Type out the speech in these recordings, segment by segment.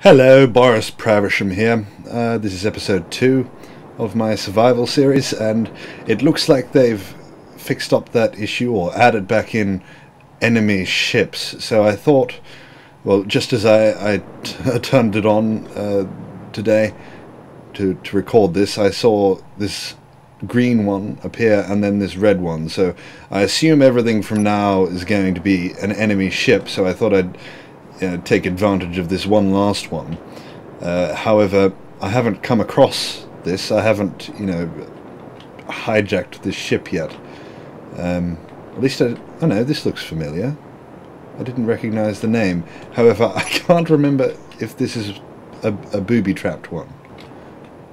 Hello, Boris Pravisham here. This is episode 2 of my survival series, and it looks like they've fixed up that issue or added back in enemy ships. So I thought, well, just as I turned it on today to record this, I saw this green one appear and then this red one. So I assume everything from now is going to be an enemy ship, so I thought I'd take advantage of this one last one. However, I haven't come across this. I haven't, hijacked this ship yet. At least I know this looks familiar. I didn't recognize the name. However, I can't remember if this is a booby-trapped one.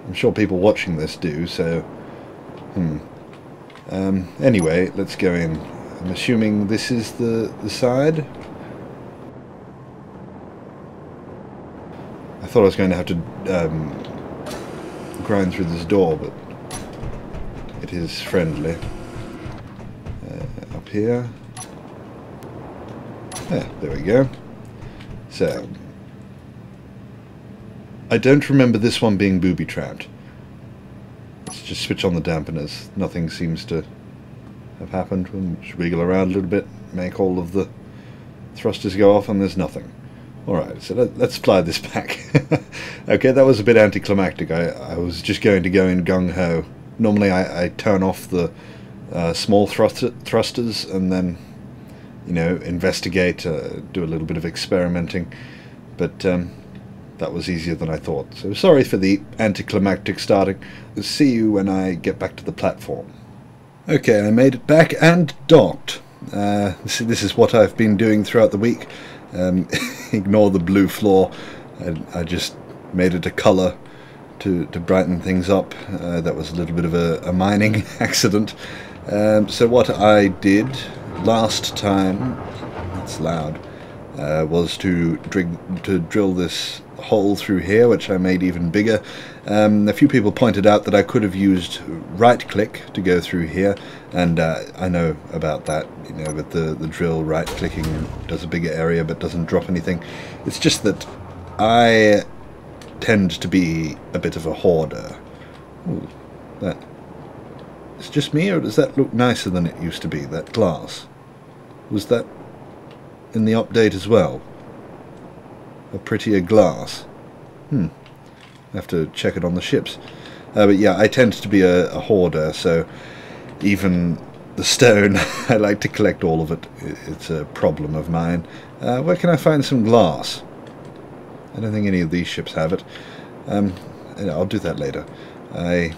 I'm sure people watching this do, so... Anyway, let's go in. I'm assuming this is the side. I thought I was going to have to grind through this door, but it is friendly. Up here. Yeah, there we go. So, I don't remember this one being booby-trapped. Let's just switch on the dampeners. Nothing seems to have happened. We'll just wiggle around a little bit, make all of the thrusters go off, and there's nothing. Alright, so let's fly this back. Okay, that was a bit anticlimactic. I was just going to go in gung-ho. Normally I turn off the small thrusters and then, investigate, do a little bit of experimenting. But that was easier than I thought. So sorry for the anticlimactic starting. I'll see you when I get back to the platform. Okay, I made it back and docked. This is what I've been doing throughout the week. Ignore the blue floor. I just made it a colour to brighten things up. That was a little bit of a mining accident. So what I did last time, that's loud, was to drill this hole through here, which I made even bigger. A few people pointed out that I could have used right-click to go through here, and I know about that, with the drill right-clicking does a bigger area but doesn't drop anything. It's just that I tend to be a bit of a hoarder. Ooh, it's just me, or does that look nicer than it used to be, that glass? Was that in the update as well? A prettier glass? I have to check it on the ships. But yeah, I tend to be a hoarder, so even the stone, I like to collect all of it. It's a problem of mine. Where can I find some glass? I don't think any of these ships have it. I'll do that later. I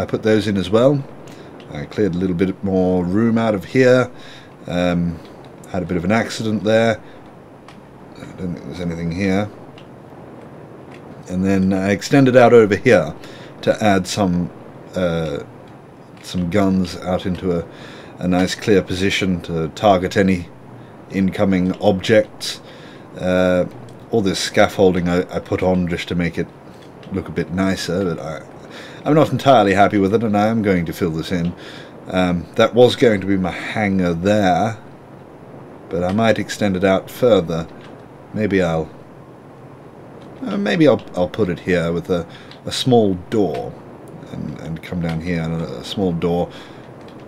put those in as well. I cleared a little bit more room out of here. Had a bit of an accident there. I don't think there's anything here. And then I extended out over here to add some guns out into a nice clear position to target any incoming objects. All this scaffolding I put on just to make it look a bit nicer, but I'm not entirely happy with it, and I am going to fill this in. That was going to be my hangar there, but I might extend it out further. Maybe I'll put it here with a small door, and come down here and a small door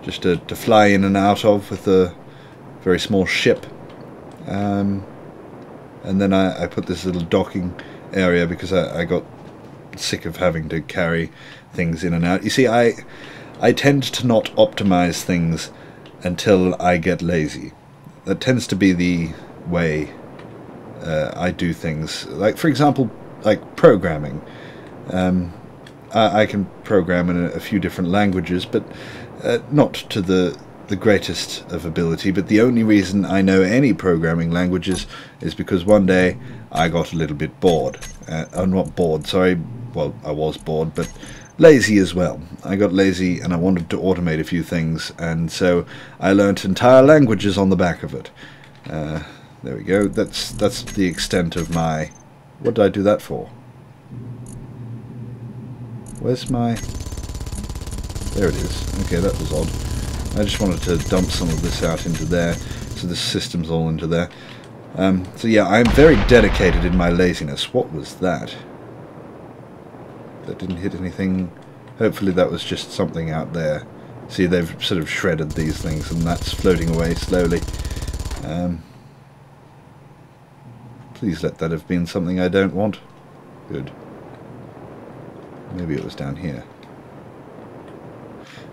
just to fly in and out of with a very small ship. And then I put this little docking area because I got sick of having to carry things in and out. You see, I tend to not optimize things until I get lazy. That tends to be the way I do things. Like, for example, like programming. I can program in a few different languages, but not to the greatest of ability. But the only reason I know any programming languages is because one day I got a little bit bored. I'm not bored, sorry. Well, I was bored, but lazy as well. I got lazy and I wanted to automate a few things, and so I learnt entire languages on the back of it. There we go. That's the extent of my... What did I do that for? Where's my... There it is. Okay, that was odd. I just wanted to dump some of this out into there, so this system's all into there. So yeah, I'm very dedicated in my laziness. What was that? That didn't hit anything. Hopefully that was just something out there. See, they've sort of shredded these things, and that's floating away slowly. Please let that have been something I don't want. Good. Maybe it was down here.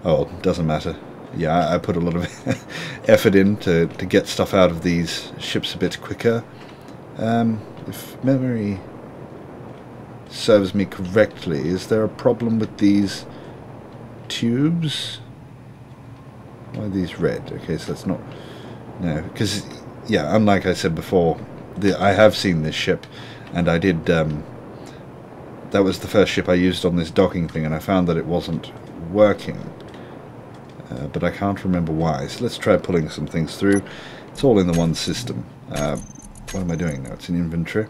Oh, doesn't matter. Yeah, I put a lot of effort in to get stuff out of these ships a bit quicker. If memory serves me correctly, is there a problem with these tubes? Why are these red? Okay, so that's not... No, because, yeah, unlike I said before, I have seen this ship, and I did... that was the first ship I used on this docking thing, and I found that it wasn't working. But I can't remember why, so let's try pulling some things through. It's all in the one system. What am I doing now? It's in inventory.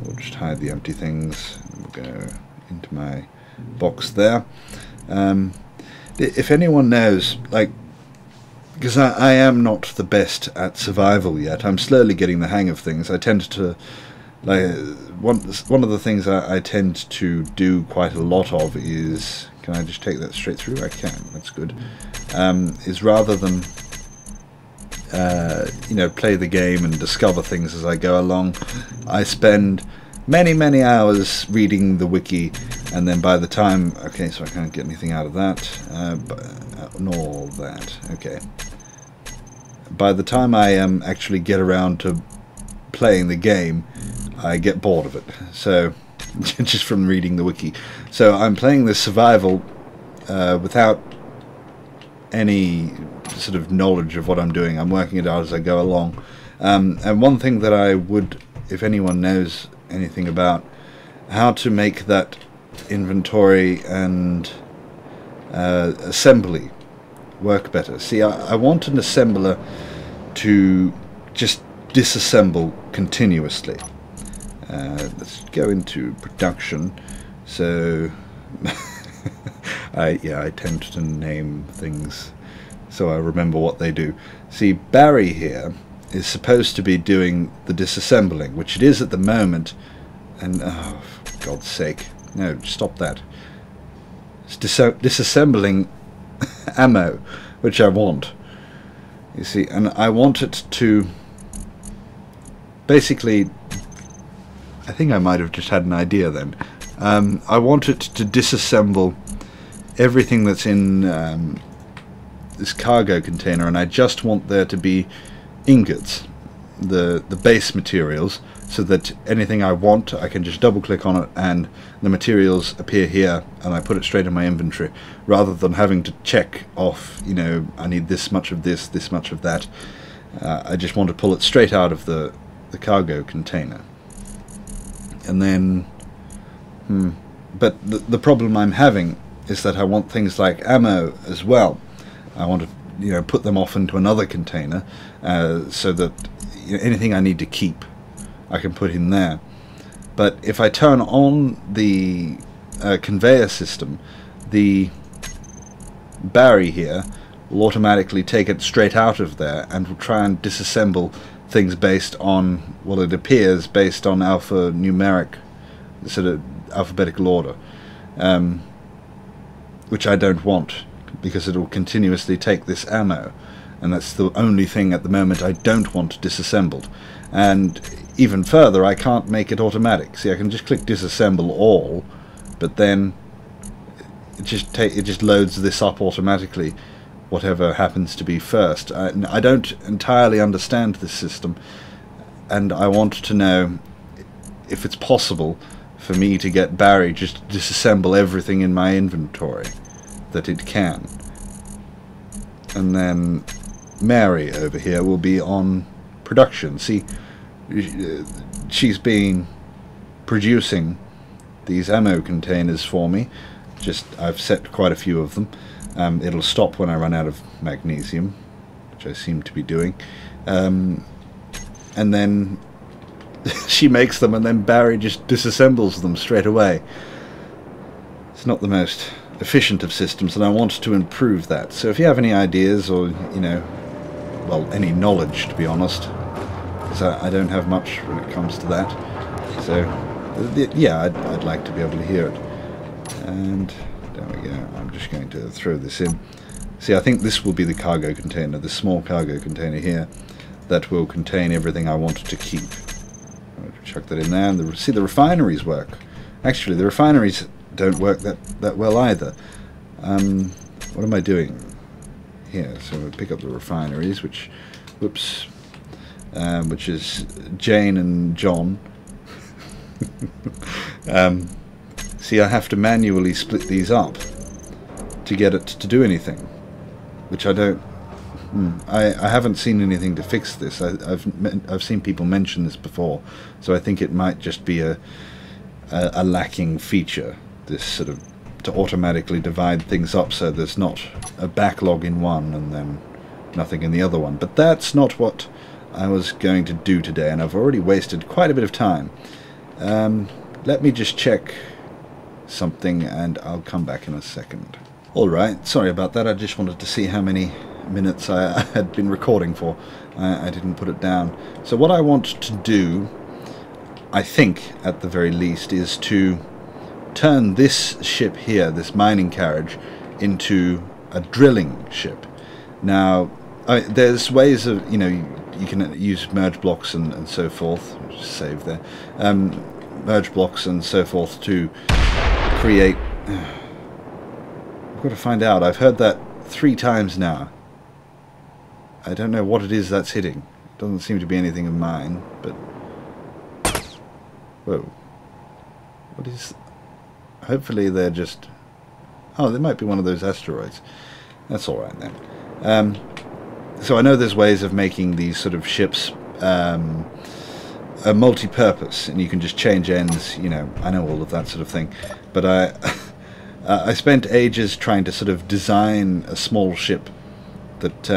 We'll just hide the empty things. We'll go into my box there. If anyone knows, like, because I am not the best at survival yet, I'm slowly getting the hang of things. I tend to, like, one of the things I tend to do quite a lot of is, can I just take that straight through? I can, that's good. Is rather than, you know, play the game and discover things as I go along, I spend many hours reading the wiki, and then by the time, okay, so I can't get anything out of that, nor that, okay. By the time I actually get around to playing the game, I get bored of it, so just from reading the wiki. So I'm playing this survival without any sort of knowledge of what I'm doing. I'm working it out as I go along. And one thing that I would, if anyone knows anything about how to make that inventory and assembly work better. See, I want an assembler to just disassemble continuously. Let's go into production. So I tend to name things so I remember what they do. See, Barry here is supposed to be doing the disassembling, which it is at the moment, and oh, for God's sake, no, stop that. It's disassembling ammo, which I want. You see, and I want it to basically, I think I might have just had an idea then. I want it to disassemble everything that's in this cargo container, and I just want there to be ingots, the base materials, so that anything I want, I can just double click on it and the materials appear here and I put it straight in my inventory, rather than having to check off, you know, I need this much of this much of that. I just want to pull it straight out of the cargo container. And then but the problem I'm having is that I want things like ammo as well. I want to, you know, put them off into another container, so that, you know, anything I need to keep I can put in there. But if I turn on the conveyor system, the Barry here will automatically take it straight out of there and will try and disassemble things based on, well, it appears based on alphanumeric, sort of alphabetical order, which I don't want, because it will continuously take this ammo, and that's the only thing at the moment I don't want disassembled. And even further, I can't make it automatic. See, I can just click disassemble all, but then it just loads this up automatically, whatever happens to be first. I don't entirely understand this system, and I want to know if it's possible for me to get Barry just to disassemble everything in my inventory that it can. And then Mary over here will be on production. See, she's been producing these ammo containers for me. I've set quite a few of them. It'll stop when I run out of magnesium, which I seem to be doing. And then she makes them, and then Barry just disassembles them straight away. It's not the most efficient of systems, and I want to improve that. So if you have any ideas, or, you know, well, any knowledge, to be honest, because I don't have much when it comes to that. So, yeah, I'd like to be able to hear it. And there we go. I'm just going to throw this in. See, I think this will be the cargo container, the small cargo container here, that will contain everything I wanted to keep. I'll chuck that in there. And see, the refineries work. Actually, the refineries don't work that well either. What am I doing here? So we'll pick up the refineries, which, whoops, which is Jane and John. See, I have to manually split these up to get it to do anything, which I don't. I haven't seen anything to fix this. I've seen people mention this before, so I think it might just be a lacking feature. This sort of to automatically divide things up so there's not a backlog in one and then nothing in the other one. But that's not what I was going to do today, and I've already wasted quite a bit of time. Let me just check something and I'll come back in a second. Alright, sorry about that. I just wanted to see how many minutes I had been recording for. I didn't put it down. So what I want to do, I think at the very least, is to turn this ship here, this mining carriage, into a drilling ship. Now, there's ways of, you know, you can use merge blocks and so forth. Just save there. Merge blocks and so forth to create. I've got to find out. I've heard that 3 times now. I don't know what it is that's hitting. It doesn't seem to be anything of mine, but whoa, what is? Hopefully they're just. Oh, they might be one of those asteroids. That's all right then. So I know there's ways of making these sort of ships a multi-purpose, and you can just change ends. You know, I know all of that sort of thing, but I spent ages trying to sort of design a small ship that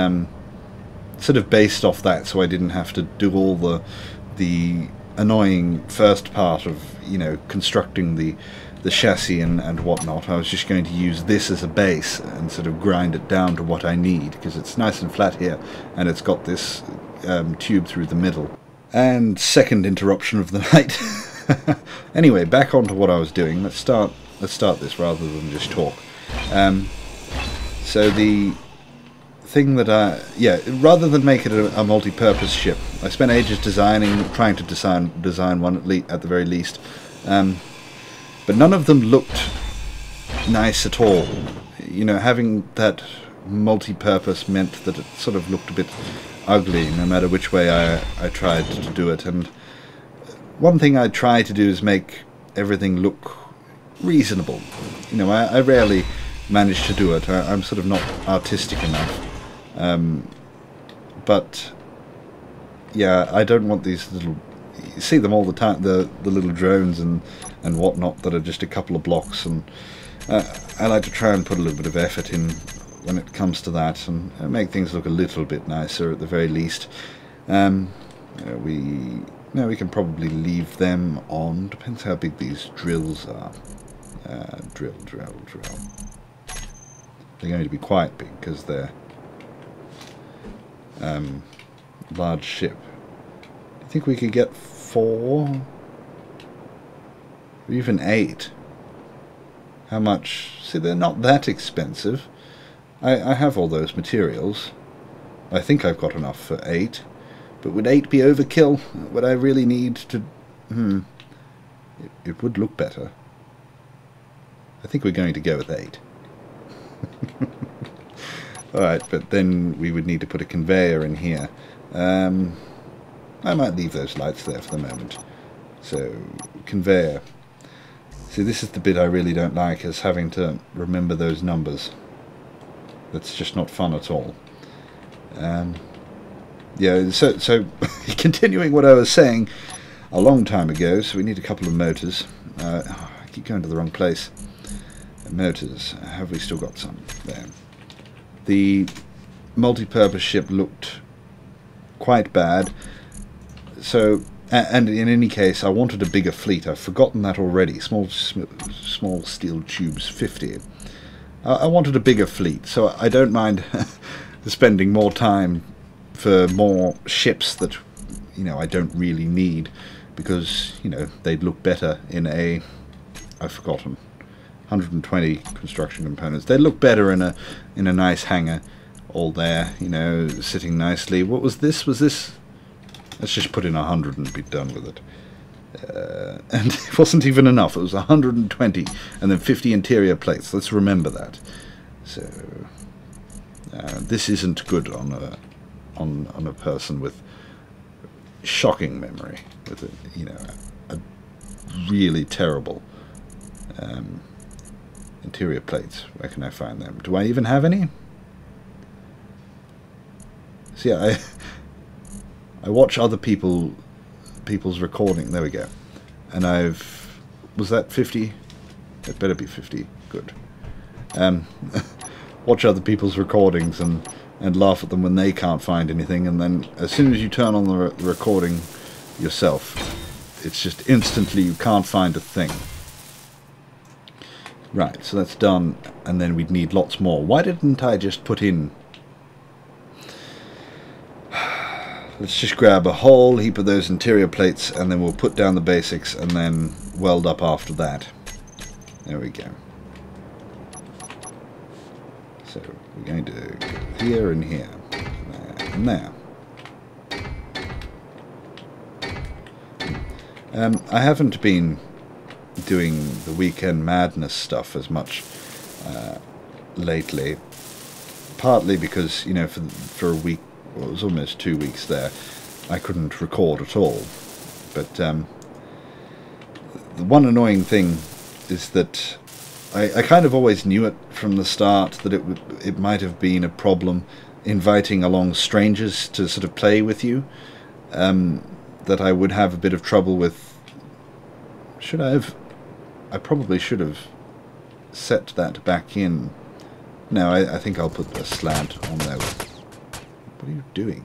sort of based off that, so I didn't have to do all the annoying first part of, you know, constructing the chassis and whatnot. I was just going to use this as a base and sort of grind it down to what I need, because it's nice and flat here and it's got this tube through the middle. And second interruption of the night. Anyway, back onto what I was doing. Let's start this rather than just talk. So the thing that rather than make it a multi-purpose ship, I spent ages trying to design one at the very least. But none of them looked nice at all. You know, having that multi-purpose meant that it sort of looked a bit ugly no matter which way I tried to do it. And one thing I try to do is make everything look reasonable. You know, I rarely manage to do it. I'm sort of not artistic enough. But yeah, I don't want these little. You see them all the time. The little drones and whatnot that are just a couple of blocks. And I like to try and put a little bit of effort in when it comes to that, and make things look a little bit nicer at the very least. We can probably leave them on. Depends how big these drills are. Drill. They're going to be quite big because they're large ship. I think we could get 4 or even 8. How much? See, they're not that expensive. I have all those materials. I think I've got enough for 8. But would 8 be overkill? Would I really need to... It would look better. I think we're going to go with 8. Alright, but then we would need to put a conveyor in here. I might leave those lights there for the moment. So, conveyor. See, this is the bit I really don't like, is having to remember those numbers. That's just not fun at all. Yeah, so continuing what I was saying a long time ago, so we need a couple of motors. I keep going to the wrong place. Motors, have we still got some? There. The multi-purpose ship looked quite bad. So, and in any case, I wanted a bigger fleet. I've forgotten that already. Small steel tubes, 50. I wanted a bigger fleet, so I don't mind spending more time for more ships that, you know, I don't really need, because, you know, they'd look better in a, I've forgotten, 120 construction components. They'd look better in a nice hangar, all there, you know, sitting nicely. What was this? Was this? Let's just put in 100 and be done with it. And it wasn't even enough. It was 120 and then 50 interior plates. Let's remember that. So this isn't good on a person with shocking memory, with a, you know, a really terrible interior plates. Where can I find them? Do I even have any? See, I watch other people's recording. There we go. And was that 50? It better be 50. Good. Watch other people's recordings and laugh at them when they can't find anything, and then as soon as you turn on the recording yourself, it's just instantly you can't find a thing. Right, so that's done, and then we'd need lots more. Why didn't I just put in... Let's just grab a whole heap of those interior plates, and then we'll put down the basics and then weld up after that. There we go. So we're going to go here and here, there and there. I haven't been doing the weekend madness stuff as much lately, partly because, you know, for a week, well, it was almost 2 weeks there, I couldn't record at all. But the one annoying thing is that I kind of always knew it from the start that it might have been a problem inviting along strangers to sort of play with you, that I would have a bit of trouble with. I probably should have set that back in. No, I think I'll put the slant on there. What are you doing?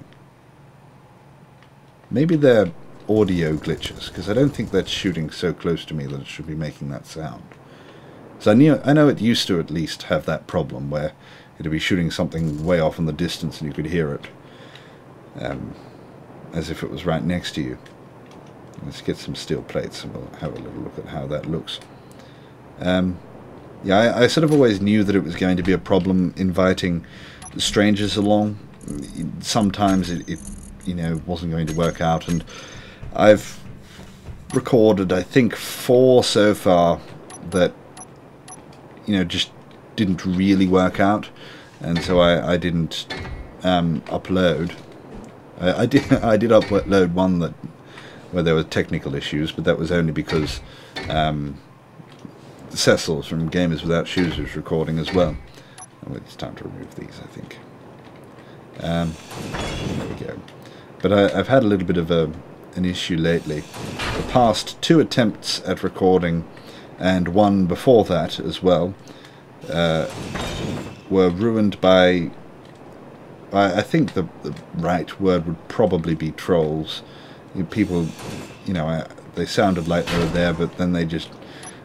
Maybe they're audio glitches, because I don't think that's shooting so close to me that it should be making that sound. So I know it used to at least have that problem where it'd be shooting something way off in the distance and you could hear it, as if it was right next to you. Let's get some steel plates and we'll have a little look at how that looks. Yeah, I sort of always knew that it was going to be a problem inviting strangers along. Sometimes it you know, wasn't going to work out, and I've recorded, I think, 4 so far that, you know, just didn't really work out, and so I didn't upload. I did upload one where there were technical issues, but that was only because Cecil from Gamers Without Shoes was recording as well. Oh, it's time to remove these, I think. There we go. But I've had a little bit of an issue lately. The past 2 attempts at recording, and one before that as well, were ruined by, I think the right word would probably be trolls. People, you know, they sounded like they were there, but then they just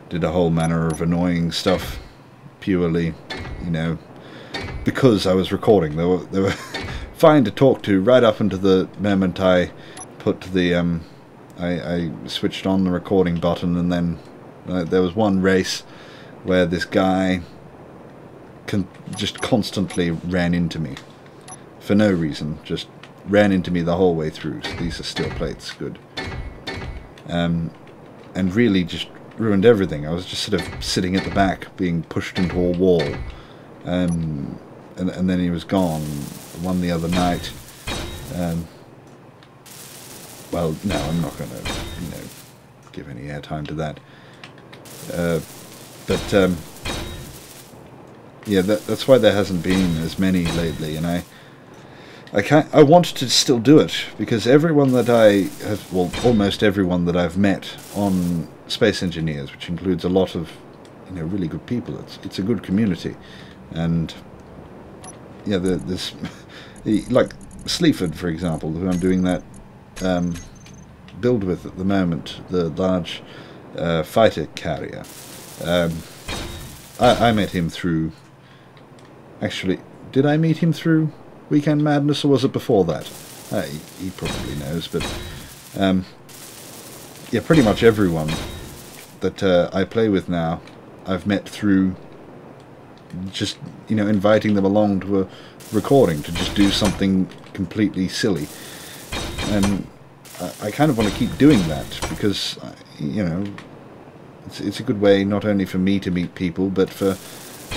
did a whole manner of annoying stuff purely, you know, because I was recording. They were fine to talk to right up until the moment I put the I switched on the recording button, and then there was one race where this guy just constantly ran into me for no reason, just ran into me the whole way through. So these are steel plates, good. And really just ruined everything. I was just sort of sitting at the back being pushed into a wall, and then he was gone. One the other night, well, no, I'm not going to, you know, give any airtime to that. But yeah, that's why there hasn't been as many lately, and I wanted to still do it, because everyone that I have, well, almost everyone that I've met on Space Engineers, which includes a lot of, you know, really good people. It's a good community, and yeah, there's like Sleaford, for example, who I'm doing that build with at the moment, the large fighter carrier. I met him through. Actually, did I meet him through Weekend Madness, or was it before that? He probably knows, but Yeah, pretty much everyone that I play with now, I've met through just, you know, inviting them along to a recording to just do something completely silly. And I kind of want to keep doing that because, you know, it's a good way not only for me to meet people, but for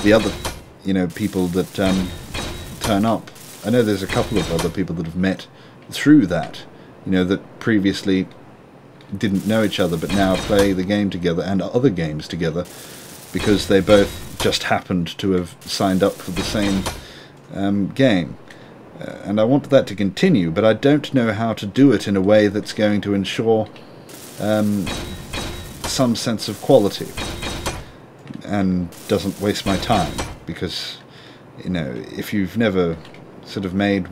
the other, you know, people that turn up. I know there's a couple of other people that have met through that, you know, that previously didn't know each other but now play the game together and other games together because they both just happened to have signed up for the same game. And I want that to continue, but I don't know how to do it in a way that's going to ensure some sense of quality and doesn't waste my time, because, you know, if you've never sort of made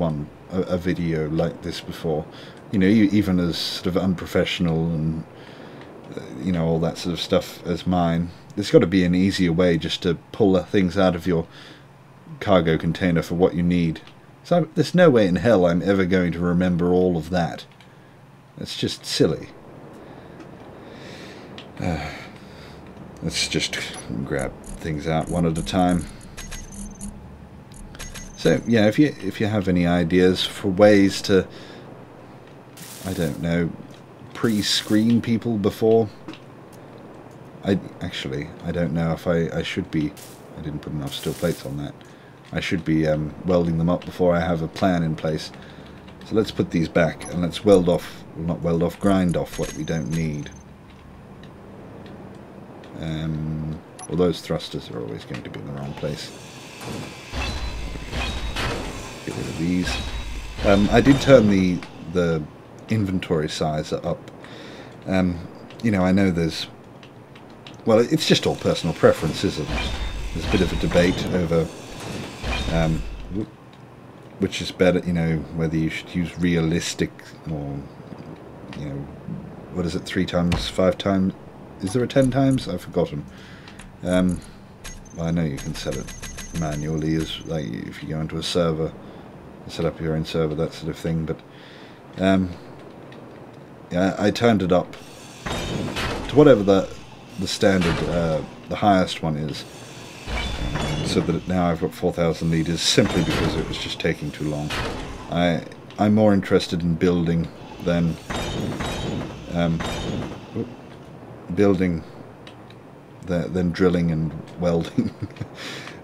a video like this before, you know, even as sort of unprofessional and you know, all that sort of stuff as mine, there's got to be an easier way just to pull things out of your cargo container for what you need. So there's no way in hell I'm ever going to remember all of that. It's just silly. Let's just grab things out one at a time. So yeah, if you have any ideas for ways to, I don't know, pre-screen people before, I don't know if I should be, I didn't put enough steel plates on that. I should be welding them up before I have a plan in place. So let's put these back and let's weld off, well, not weld off, grind off what we don't need. Well, those thrusters are always going to be in the wrong place. Get rid of these. I did turn the inventory size up. You know, I know there's, well, it's just all personal preference, isn't it? There's a bit of a debate over which is better, you know, whether you should use realistic or, you know, what is it, 3 times, 5 times? Is there a 10 times? I've forgotten. Well, I know you can set it manually, as like if you go into a server, set up your own server, that sort of thing. But yeah, I turned it up to whatever the standard, the highest one is, so that now I've got 4,000 litres, simply because it was just taking too long. I'm more interested in building than than drilling and welding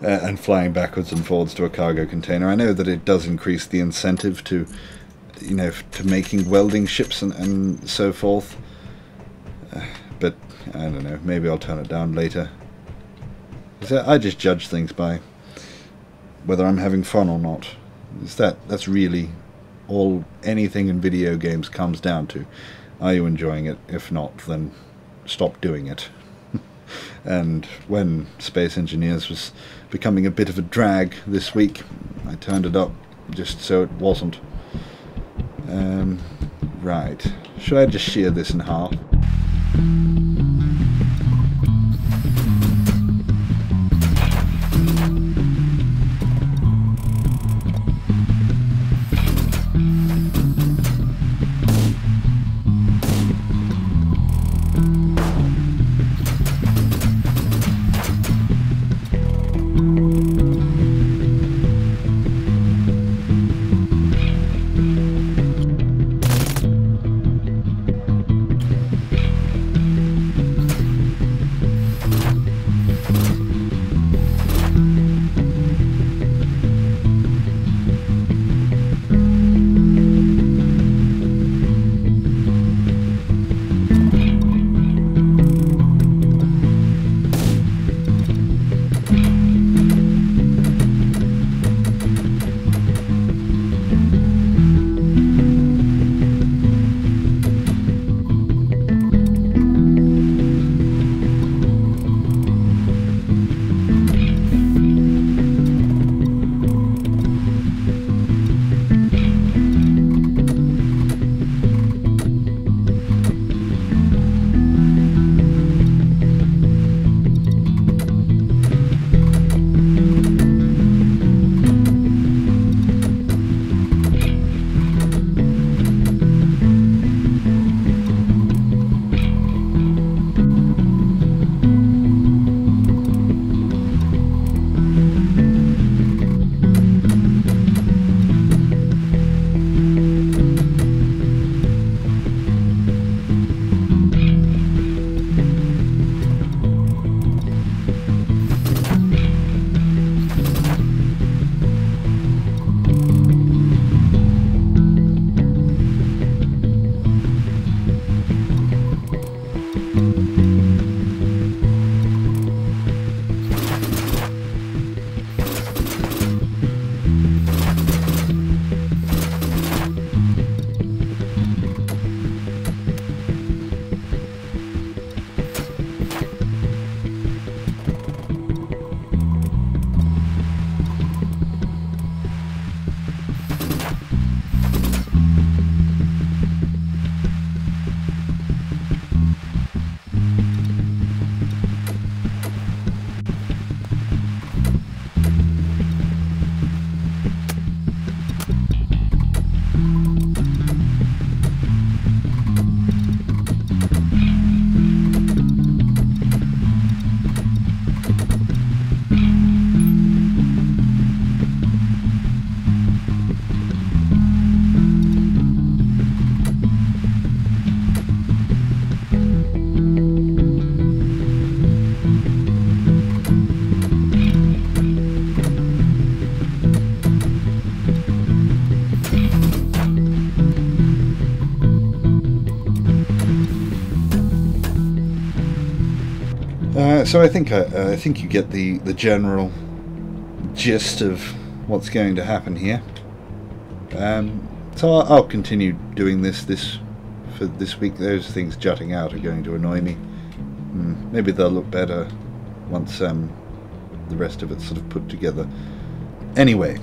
and flying backwards and forwards to a cargo container. I know that it does increase the incentive to, you know, to making welding ships and so forth, but I don't know, maybe I'll turn it down later. I just judge things by whether I'm having fun or not. That's really all anything in video games comes down to. Are you enjoying it? If not, then stop doing it. And when Space Engineers was becoming a bit of a drag this week, I turned it up just so it wasn't. Right. Should I just shear this in half? So I think you get the general gist of what's going to happen here. So I'll continue doing this for this week. Those things jutting out are going to annoy me. Maybe they'll look better once the rest of it's sort of put together. Anyway,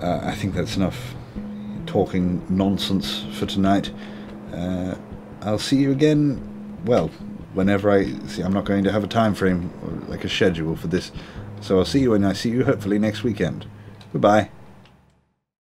I think that's enough talking nonsense for tonight. I'll see you again, well, whenever I see. I'm not going to have a time frame or like a schedule for this, so I'll see you when I see you, hopefully next weekend. Goodbye.